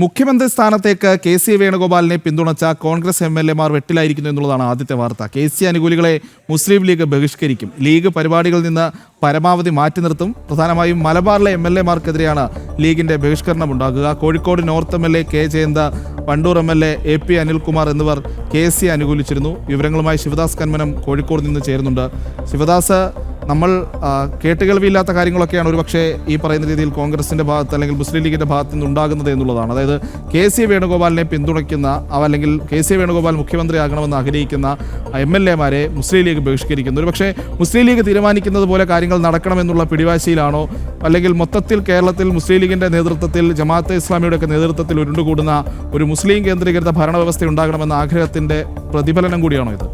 മുഖ്യമന്ത്രി സ്ഥാനത്തേക്ക് കെ.സി. വേണുഗോപാലിനെ പിന്തുണച്ച കോൺഗ്രസ് എം.എൽ.എമാർ വെട്ടിലായിരിക്കുന്നു എന്നുള്ളതാണ് ആദ്യത്തെ വാർത്ത. കെ.സി. അനുകൂലികളെ മുസ്ലിം ലീഗ് ബഹിഷ്കരിക്കും. ലീഗ് പരിപാടികളിൽ നിന്ന് പരമാവധി മാറ്റി നിർത്തും. പ്രധാനമായും മലബാറിലെ എം.എൽ.എമാർക്കെതിരെയാണ് ലീഗിന്റെ ബഹിഷ്കരണം ഉണ്ടാകുക. Kozhikode north MLA K Jayant, Wandoor MLA AP. Anilkumar എന്നിവർ കെ.സി. അനുകൂലിച്ചിരുന്നു. വിവരങ്ങളുമായി ശിവദാസ് കന്മനം കോഴിക്കോട് നിന്ന് ചേരുന്നുണ്ട്. ശിവദാസ്, നമ്മൾ കേട്ടുകേൾവിയില്ലാത്ത കാര്യങ്ങളൊക്കെയാണ് ഒരുപക്ഷെ ഈ പറയുന്ന രീതിയിൽ കോൺഗ്രസിന്റെ ഭാഗത്ത് അല്ലെങ്കിൽ മുസ്ലിം ലീഗിന്റെ ഭാഗത്ത് നിന്ന് ഉണ്ടാകുന്നത് എന്നുള്ളതാണ്. അതായത് കെ.സി. വേണുഗോപാലിനെ പിന്തുണയ്ക്കുന്ന അല്ലെങ്കിൽ കെ.സി. വേണുഗോപാൽ മുഖ്യമന്ത്രിയാകണമെന്ന് ആഗ്രഹിക്കുന്ന എം.എൽ.എമാരെ മുസ്ലിം ലീഗ് ബഹിഷ്കരിക്കുന്നു. ഒരുപക്ഷെ മുസ്ലിം ലീഗ് തീരുമാനിക്കുന്നത് പോലെ കാര്യങ്ങൾ നടക്കണമെന്നുള്ള പിടിവാശിയിലാണോ, അല്ലെങ്കിൽ മൊത്തത്തിൽ കേരളത്തിൽ മുസ്ലിം ലീഗിന്റെ നേതൃത്വത്തിൽ ജമാഅത്തെ ഇസ്ലാമിയുടെയൊക്കെ നേതൃത്വത്തിൽ ഉരുണ്ടുകൂടുന്ന ഒരു മുസ്ലിം കേന്ദ്രീകൃത ഭരണവ്യവസ്ഥ ഉണ്ടാകണമെന്ന ആഗ്രഹത്തിന്റെ പ്രതിഫലനം കൂടിയാണോ ഇത്?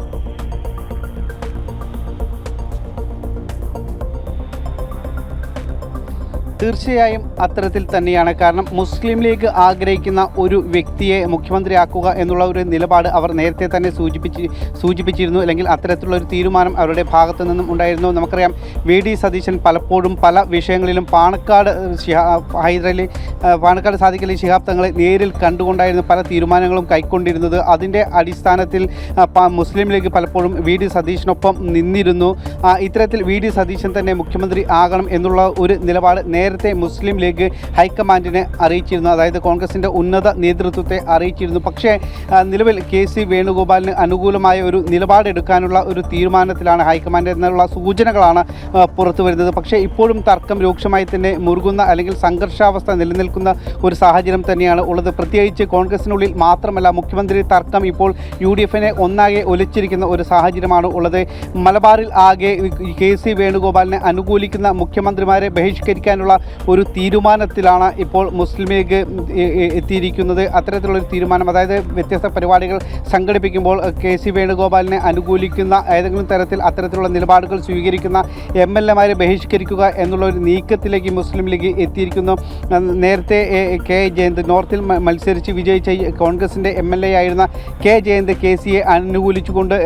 തീർച്ചയായും അത്തരത്തിൽ തന്നെയാണ്. കാരണം മുസ്ലിം ലീഗ് ആഗ്രഹിക്കുന്ന ഒരു വ്യക്തിയെ മുഖ്യമന്ത്രിയാക്കുക എന്നുള്ള ഒരു നിലപാട് അവർ നേരത്തെ തന്നെ സൂചിപ്പിച്ചിരുന്നു, അല്ലെങ്കിൽ അത്തരത്തിലുള്ള ഒരു തീരുമാനം അവരുടെ ഭാഗത്തു നിന്നും ഉണ്ടായിരുന്നു. നമുക്കറിയാം, വി.ഡി. സതീശൻ പലപ്പോഴും പല വിഷയങ്ങളിലും പാണക്കാട് സാദിഖ് അലി ശിഹാബ് തങ്ങളെ നേരിൽ കണ്ടുകൊണ്ടായിരുന്നു പല തീരുമാനങ്ങളും കൈക്കൊണ്ടിരുന്നത്. അതിൻ്റെ അടിസ്ഥാനത്തിൽ മുസ്ലിം ലീഗ് പലപ്പോഴും വി.ഡി. സതീശനൊപ്പം നിന്നിരുന്നു. ഇത്തരത്തിൽ വി.ഡി. സതീശൻ തന്നെ മുഖ്യമന്ത്രി ആകണം എന്നുള്ള ഒരു നിലപാട് നേരത്തെ മുസ്ലിം ലീഗ് ഹൈക്കമാൻഡിനെ അറിയിച്ചിരുന്നു, അതായത് കോൺഗ്രസിൻ്റെ ഉന്നത നേതൃത്വത്തെ അറിയിച്ചിരുന്നു. പക്ഷേ നിലവിൽ കെ.സി. വേണുഗോപാലിന് അനുകൂലമായ ഒരു നിലപാടെടുക്കാനുള്ള ഒരു തീരുമാനത്തിലാണ് ഹൈക്കമാൻഡ് എന്നുള്ള സൂചനകളാണ് പുറത്തു വരുന്നത്. പക്ഷേ ഇപ്പോഴും തർക്കം രൂക്ഷമായി തന്നെ മുറുകുന്ന അല്ലെങ്കിൽ സംഘർഷാവസ്ഥ നിലനിൽക്കുന്ന ഒരു സാഹചര്യം തന്നെയാണ് ഉള്ളത്. പ്രത്യേകിച്ച് കോൺഗ്രസിനുള്ളിൽ മാത്രമല്ല, മുഖ്യമന്ത്രി തർക്കം ഇപ്പോൾ യു.ഡി.എഫിനെ ഒന്നാകെ ഒലിച്ചിരിക്കുന്ന ഒരു സാഹചര്യമാണ് ഉള്ളത്. മലബാറിൽ ആകെ കെ.സി. വേണുഗോപാലിനെ അനുകൂലിക്കുന്ന മുഖ്യമന്ത്രിമാരെ ബഹിഷ്കരിക്കാനുള്ള ഒരു തീരുമാനത്തിലാണ് ഇപ്പോൾ മുസ്ലിം ലീഗ് എത്തിയിരിക്കുന്നത്. അത്തരത്തിലുള്ളൊരു തീരുമാനം, അതായത് വ്യത്യസ്ത പരിപാടികൾ സംഘടിപ്പിക്കുമ്പോൾ കെ.സി. വേണുഗോപാലിനെ അനുകൂലിക്കുന്ന ഏതെങ്കിലും തരത്തിൽ അത്തരത്തിലുള്ള നിലപാടുകൾ സ്വീകരിക്കുന്ന എം.എൽ.എമാരെ ബഹിഷ്കരിക്കുക എന്നുള്ള ഒരു നീക്കത്തിലേക്ക് മുസ്ലിം ലീഗ് എത്തിയിരിക്കുന്നു. നേരത്തെ കെ ജയന്ത്, നോർത്തിൽ മത്സരിച്ച് വിജയിച്ച കോൺഗ്രസിൻ്റെ എം.എൽ.എ ആയിരുന്ന കെ ജയന്ത് കെ.സിയെ അനുകൂലിച്ചുകൊണ്ട്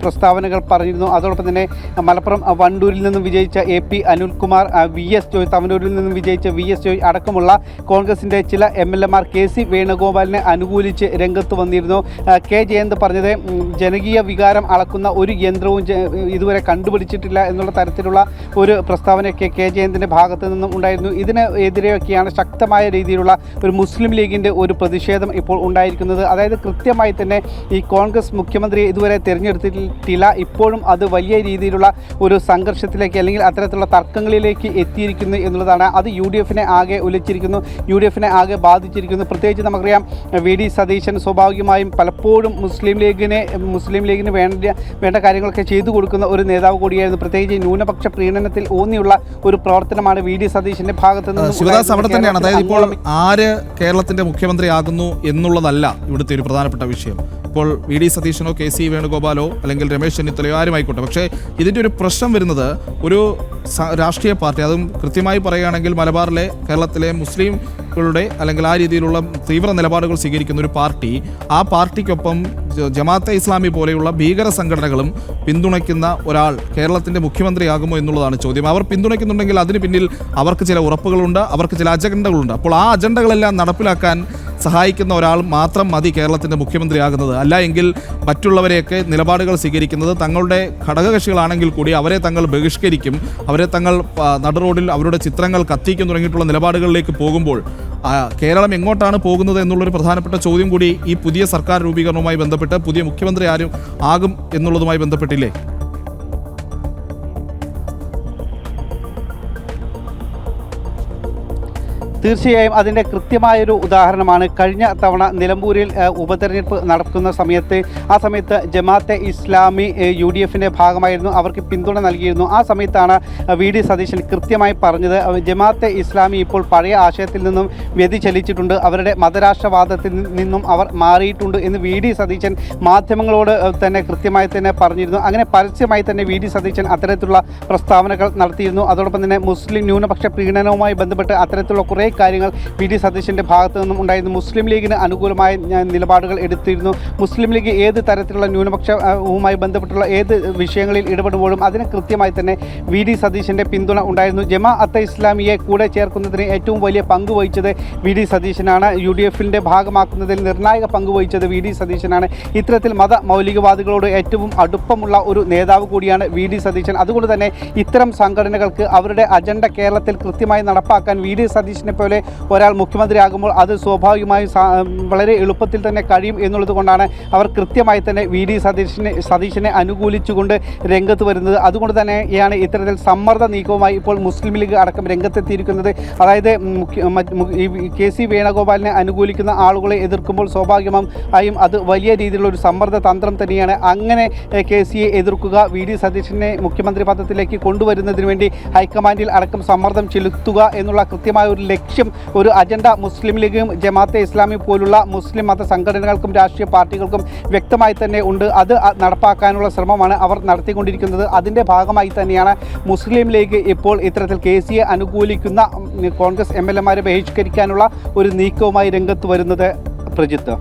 പ്രസ്താവനകൾ പറഞ്ഞിരുന്നു. അതോടൊപ്പം തന്നെ മലപ്പുറം വണ്ടൂരിൽ നിന്നും വിജയിച്ച എ.പി. അനിൽകുമാർ, വി.എസ്. ജോയ് തവനൂരിൽ നിന്നും വിജയിച്ച വി.എസ്. ജോയ് അടക്കമുള്ള കോൺഗ്രസിൻ്റെ ചില എം.എൽ.എമാർ കെ.സി. വേണുഗോപാലിനെ അനുകൂലിച്ച് രംഗത്ത് വന്നിരുന്നു. കെ ജയന്ത് പറഞ്ഞത്, ജനകീയ വികാരം അളക്കുന്ന ഒരു യന്ത്രവും ഇതുവരെ കണ്ടുപിടിച്ചിട്ടില്ല എന്നുള്ള തരത്തിലുള്ള ഒരു പ്രസ്താവനയൊക്കെ കെ ജയന്തിൻ്റെ ഭാഗത്തു നിന്നും ഉണ്ടായിരുന്നു. ഇതിനെതിരെയൊക്കെയാണ് ശക്തമായ രീതിയിലുള്ള ഒരു മുസ്ലിം ലീഗിൻ്റെ ഒരു പ്രതിഷേധം ഇപ്പോൾ ഉണ്ടായിരിക്കുന്നത്. അതായത് കൃത്യമായി തന്നെ ഈ കോൺഗ്രസ് മുഖ്യമന്ത്രിയെ ഇതുവരെ തിരഞ്ഞെടുത്തിട്ടില്ല, ഇപ്പോഴും അത് വലിയ രീതിയിലുള്ള ഒരു സംഘർഷത്തിലേക്ക് അല്ലെങ്കിൽ അത്തരത്തിലുള്ള തർക്കങ്ങളിലേക്ക് എത്തിയിരിക്കുന്നു എന്നുള്ളതാണ്. അത് യു.ഡി.എഫിനെ ആകെ ഉലച്ചിരിക്കുന്നു, യു.ഡി.എഫിനെ ആകെ ബാധിച്ചിരിക്കുന്നു. പ്രത്യേകിച്ച് നമുക്കറിയാം, വി.ഡി. സതീശൻ സ്വാഭാവികമായും പലപ്പോഴും മുസ്ലിം ലീഗിന് വേണ്ട കാര്യങ്ങളൊക്കെ ചെയ്തു കൊടുക്കുന്ന ഒരു നേതാവ് കൂടിയായിരുന്നു. പ്രത്യേകിച്ച് ന്യൂനപക്ഷ പ്രീണനത്തിൽ ഊന്നിയുള്ള ഒരു പ്രവർത്തനമാണ് വി.ഡി. സതീശന്റെ ഭാഗത്തു നിന്ന്. അവിടെ തന്നെയാണ്, അതായത് ഇപ്പോൾ ആര് കേരളത്തിന്റെ മുഖ്യമന്ത്രി ആകുന്നു എന്നുള്ളതല്ല ഇവിടുത്തെ ഒരു പ്രധാനപ്പെട്ട വിഷയം. ഇപ്പോൾ വി.ഡി. സതീശനോ കെ.സി. വേണുഗോപാലോ അല്ലെങ്കിൽ രമേശ് ചെന്നിത്തലയോ ആരുമായിക്കോട്ടെ, പക്ഷേ ഇതിൻ്റെ ഒരു പ്രശ്നം വരുന്നത് ഒരു രാഷ്ട്രീയ പാർട്ടി, അതും കൃത്യമായി പറയുകയാണെങ്കിൽ മലബാറിലെ കേരളത്തിലെ മുസ്ലിംകളുടെ അല്ലെങ്കിൽ ആ രീതിയിലുള്ള തീവ്ര നിലപാടുകൾ സ്വീകരിക്കുന്ന ഒരു പാർട്ടി, ആ പാർട്ടിക്കൊപ്പം ജമാഅത്തെ ഇസ്ലാമി പോലെയുള്ള ഭീകര സംഘടനകളും പിന്തുണയ്ക്കുന്ന ഒരാൾ കേരളത്തിൻ്റെ മുഖ്യമന്ത്രിയാകുമോ എന്നുള്ളതാണ് ചോദ്യം. അവർ പിന്തുണയ്ക്കുന്നുണ്ടെങ്കിൽ അതിന് പിന്നിൽ അവർക്ക് ചില ഉറപ്പുകളുണ്ട്, അവർക്ക് ചില അജണ്ടകളുണ്ട്. അപ്പോൾ ആ അജണ്ടകളെല്ലാം നടപ്പിലാക്കാൻ സഹായിക്കുന്ന ഒരാൾ മാത്രം മതി കേരളത്തിൻ്റെ മുഖ്യമന്ത്രിയാകുന്നത്. അല്ല എങ്കിൽ മറ്റുള്ളവരെയൊക്കെ നിലപാടുകൾ സ്വീകരിക്കുന്നത് തങ്ങളുടെ ഘടകകക്ഷികളാണെങ്കിൽ കൂടി അവരെ തങ്ങൾ ബഹിഷ്കരിക്കും, അവരെ തങ്ങൾ നടുറോഡിൽ അവരുടെ ചിത്രങ്ങൾ കത്തിക്കും തുടങ്ങിയിട്ടുള്ള നിലപാടുകളിലേക്ക് പോകുമ്പോൾ കേരളം എങ്ങോട്ടാണ് പോകുന്നത് എന്നുള്ളൊരു പ്രധാനപ്പെട്ട ചോദ്യം കൂടി ഈ പുതിയ സർക്കാർ രൂപീകരണവുമായി ബന്ധപ്പെട്ട് പുതിയ മുഖ്യമന്ത്രി ആരും ആകും എന്നുള്ളതുമായി ബന്ധപ്പെട്ടില്ലേ? തീർച്ചയായും അതിൻ്റെ കൃത്യമായൊരു ഉദാഹരണമാണ് കഴിഞ്ഞ തവണ നിലമ്പൂരിൽ ഉപതെരഞ്ഞെടുപ്പ് നടക്കുന്ന സമയത്ത്. ആ സമയത്ത് ജമാഅത്തെ ഇസ്ലാമി യു.ഡി.എഫിൻ്റെ ഭാഗമായിരുന്നു, അവർക്ക് പിന്തുണ നൽകിയിരുന്നു. ആ സമയത്താണ് വി.ഡി. സതീശൻ കൃത്യമായി പറഞ്ഞത്, ജമാഅത്തെ ഇസ്ലാമി ഇപ്പോൾ പഴയ ആശയത്തിൽ നിന്നും വ്യതിചലിച്ചിട്ടുണ്ട്, അവരുടെ മതരാഷ്ട്രവാദത്തിൽ നിന്നും അവർ മാറിയിട്ടുണ്ട് എന്ന് വി.ഡി. സതീശൻ മാധ്യമങ്ങളോട് തന്നെ കൃത്യമായി തന്നെ പറഞ്ഞിരുന്നു. അങ്ങനെ പരസ്യമായി തന്നെ വി.ഡി. സതീശൻ അത്തരത്തിലുള്ള പ്രസ്താവനകൾ നടത്തിയിരുന്നു. അതോടൊപ്പം തന്നെ മുസ്ലിം ന്യൂനപക്ഷ പ്രീണനവുമായി ബന്ധപ്പെട്ട് അത്തരത്തിലുള്ള കുറേ കാര്യങ്ങൾ വി ഡി സതീശൻ്റെ ഭാഗത്തു നിന്നും ഉണ്ടായിരുന്നു. മുസ്ലിം ലീഗിന് അനുകൂലമായ നിലപാടുകൾ എടുത്തിരുന്നു. മുസ്ലിം ലീഗ് ഏത് തരത്തിലുള്ള ന്യൂനപക്ഷവുമായി ബന്ധപ്പെട്ടുള്ള ഏത് വിഷയങ്ങളിൽ ഇടപെടുമ്പോഴും അതിന് കൃത്യമായി തന്നെ വി ഡി സതീശൻ്റെ പിന്തുണ ഉണ്ടായിരുന്നു. ജമാഅത്തെ ഇസ്ലാമിയെ കൂടെ ചേർക്കുന്നതിന് ഏറ്റവും വലിയ പങ്ക് വഹിച്ചത് വി ഡി സതീശനാണ്. UDF-ന്റെ ഭാഗമാക്കുന്നതിൽ നിർണായക പങ്ക് വഹിച്ചത് വി ഡി സതീശനാണ്. ഇത്തരത്തിൽ മൗലികവാദികളോട് ഏറ്റവും അടുപ്പമുള്ള ഒരു നേതാവ് കൂടിയാണ് വി ഡി സതീശൻ. അതുകൊണ്ട് തന്നെ ഇത്തരം സംഘടനകൾക്ക് അവരുടെ അജണ്ട കേരളത്തിൽ കൃത്യമായി നടപ്പാക്കാൻ വി ഡി സതീശനെ പോലെ ഒരാൾ മുഖ്യമന്ത്രിയാകുമ്പോൾ അത് സ്വാഭാവികമായും വളരെ എളുപ്പത്തിൽ തന്നെ കഴിയും എന്നുള്ളത് കൊണ്ടാണ് അവർ കൃത്യമായി തന്നെ വി ഡി സതീശനെ അനുകൂലിച്ചുകൊണ്ട് രംഗത്ത് വരുന്നത്. അതുകൊണ്ട് തന്നെയാണ് ഇത്തരത്തിൽ സമ്മർദ്ദ നീക്കവുമായി ഇപ്പോൾ മുസ്ലിം ലീഗ് അടക്കം രംഗത്തെത്തിയിരിക്കുന്നത്. അതായത് KC വേണുഗോപാലിനെ അനുകൂലിക്കുന്ന ആളുകളെ എതിർക്കുമ്പോൾ സ്വാഭാവികമായും അത് വലിയ രീതിയിലുള്ള ഒരു സമ്മർദ്ദ തന്ത്രം തന്നെയാണ്. അങ്ങനെ KCയെ എതിർക്കുക, വി ഡി സതീശനെ മുഖ്യമന്ത്രി പദത്തിലേക്ക് കൊണ്ടുവരുന്നതിന് വേണ്ടി ഹൈക്കമാൻഡിൽ അടക്കം സമ്മർദ്ദം ചെലുത്തുക എന്നുള്ള കൃത്യമായ ഒരു ലക്ഷ്യം, ഒരു അജണ്ട മുസ്ലിം ലീഗും ജമാഅത്തെ ഇസ്ലാമി പോലുള്ള മുസ്ലിം മത സംഘടനകൾക്കും രാഷ്ട്രീയ പാർട്ടികൾക്കും വ്യക്തമായി തന്നെ ഉണ്ട്. അത് നടപ്പാക്കാനുള്ള ശ്രമമാണ് അവർ നടത്തിക്കൊണ്ടിരിക്കുന്നത്. അതിൻ്റെ ഭാഗമായി തന്നെയാണ് മുസ്ലിം ലീഗ് ഇപ്പോൾ ഇത്തരത്തിൽ KCയെ അനുകൂലിക്കുന്ന കോൺഗ്രസ് MLA-മാരെ ബഹിഷ്കരിക്കാനുള്ള ഒരു നീക്കവുമായി രംഗത്ത് വരുന്നത്. പ്രജിത്ത്.